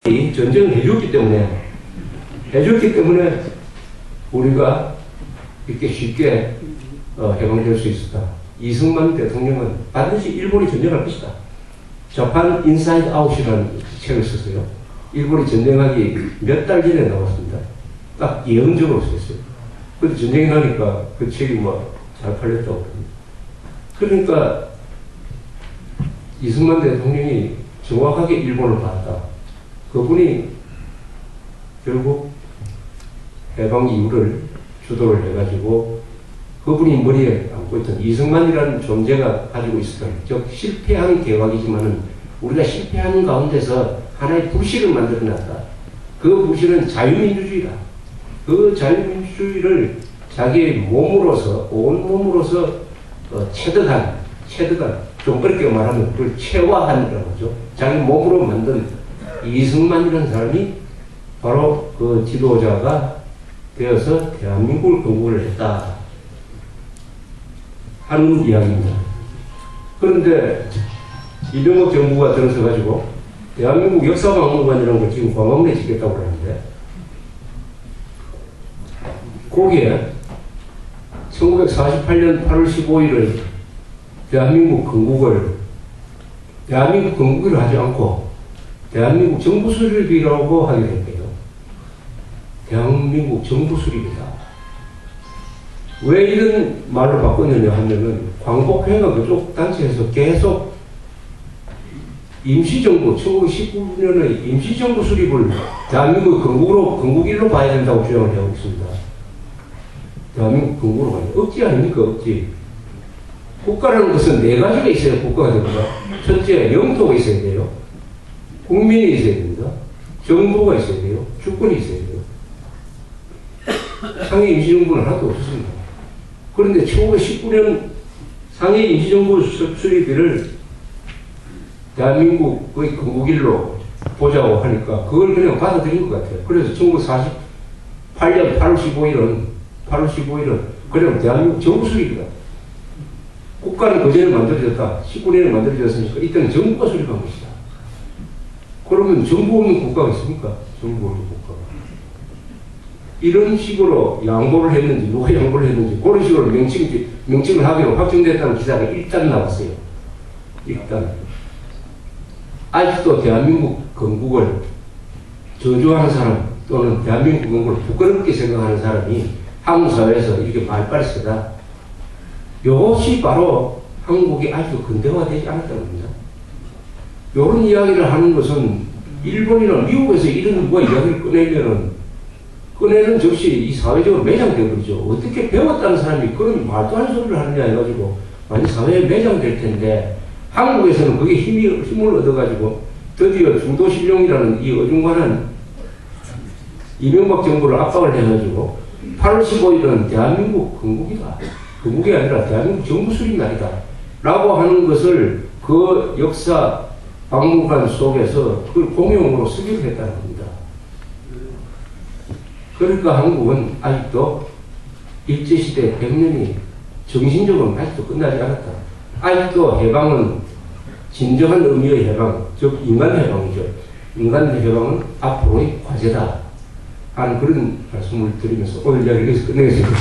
전쟁을 해줬기 때문에 우리가 이렇게 쉽게 해방될 수 있었다. 이승만 대통령은 반드시 일본이 전쟁할 것이다. 자판 인사이드 아웃이라는 책을 썼어요. 일본이 전쟁하기 몇 달 전에 나왔습니다. 딱 예언적으로 썼어요. 근데 전쟁이 나니까 그 책이 잘 팔렸다고 합니다. 그러니까 이승만 대통령이 정확하게 일본을 봤다. 그분이 결국 해방 이후를 주도를 해가지고 그분이 머리에 안고 있던 이승만이라는 존재가 가지고 있었던, 즉 실패한 계획이지만은 우리가 실패하는 가운데서 하나의 불씨를 만들어놨다. 그 불씨는 자유민주주의다. 그 자유민주주의를 자기의 몸으로서, 온몸으로서 체득한, 좀 어렵게 말하면 그걸 체화한이라고 하죠. 자기 몸으로 만든 이승만이라는 사람이 바로 그 지도자가 되어서 대한민국을 건국을 했다 하는 이야기입니다. 그런데 이명박 정부가 들어서가지고 대한민국 역사박물관이라는 걸 지금 광화문에 짓겠다고 하는데, 거기에 1948년 8월 15일을 대한민국 건국을 하지 않고 대한민국 정부 수립이라고 하게 됐대요. 대한민국 정부 수립이다. 왜 이런 말을 바꿨느냐 하면은 광복회가 그쪽 단체에서 계속 임시정부, 1919년의 임시정부 수립을 대한민국 건국일로 봐야 된다고 주장을 하고 있습니다. 대한민국 건국으로 봐야 돼. 억지 아닙니까, 억지. 국가라는 것은 네 가지가 있어야 국가가 됩니다. 첫째, 영토가 있어야 돼요. 국민이 있어야 됩니다. 정부가 있어야 돼요. 주권이 있어야 돼요. 상해 임시정부는 하나도 없었습니다. 그런데 1919년 상해 임시정부 수립일을 대한민국의 건국일로 보자고 하니까 그걸 그냥 받아들인 것 같아요. 그래서 1948년 8월 15일은 그냥 대한민국 정부 수립이다. 국가는 그전에 만들어졌다. 19년에 만들어졌으니까 이때는 정부가 수립한 것이다. 그러면 정부 없는 국가가 있습니까? 정부 없는 국가가. 이런 식으로 양보를 했는지, 누가 양보를 했는지, 그런 식으로 명칭을 하기로 확정됐다는 기사가 일단 나왔어요. 일단. 아직도 대한민국 건국을 저주하는 사람, 또는 대한민국 건국을 부끄럽게 생각하는 사람이 한국 사회에서 이렇게 말빨 쓰다. 이것이 바로 한국이 아직도 근대화되지 않았다는 겁니다. 이런 이야기를 하는 것은 일본이나 미국에서 이런 누가 이야기를 꺼내는 즉시 이 사회적으로 매장되어 버리죠. 어떻게 배웠다는 사람이 그런 말도 안 소리를 하느냐 해가지고 많이 사회에 매장될 텐데, 한국에서는 그게 힘을 얻어가지고 드디어 중도신용이라는 이 어중간한 이명박 정부를 압박을 해가지고 8월 15일은 대한민국 건국이다. 건국이 아니라 대한민국 정부 수립 날이다. 라고 하는 것을 그 역사 박물관 속에서 그걸 공용으로 쓰기로 했다는 겁니다. 그러니까 한국은 아직도 일제시대 100년이 정신적으로는 아직도 끝나지 않았다. 아직도 해방은 진정한 의미의 해방, 즉 인간 해방이죠. 인간 해방은 앞으로의 과제다 하는 그런 말씀을 드리면서 오늘 이야기를 여기서 끝내겠습니다.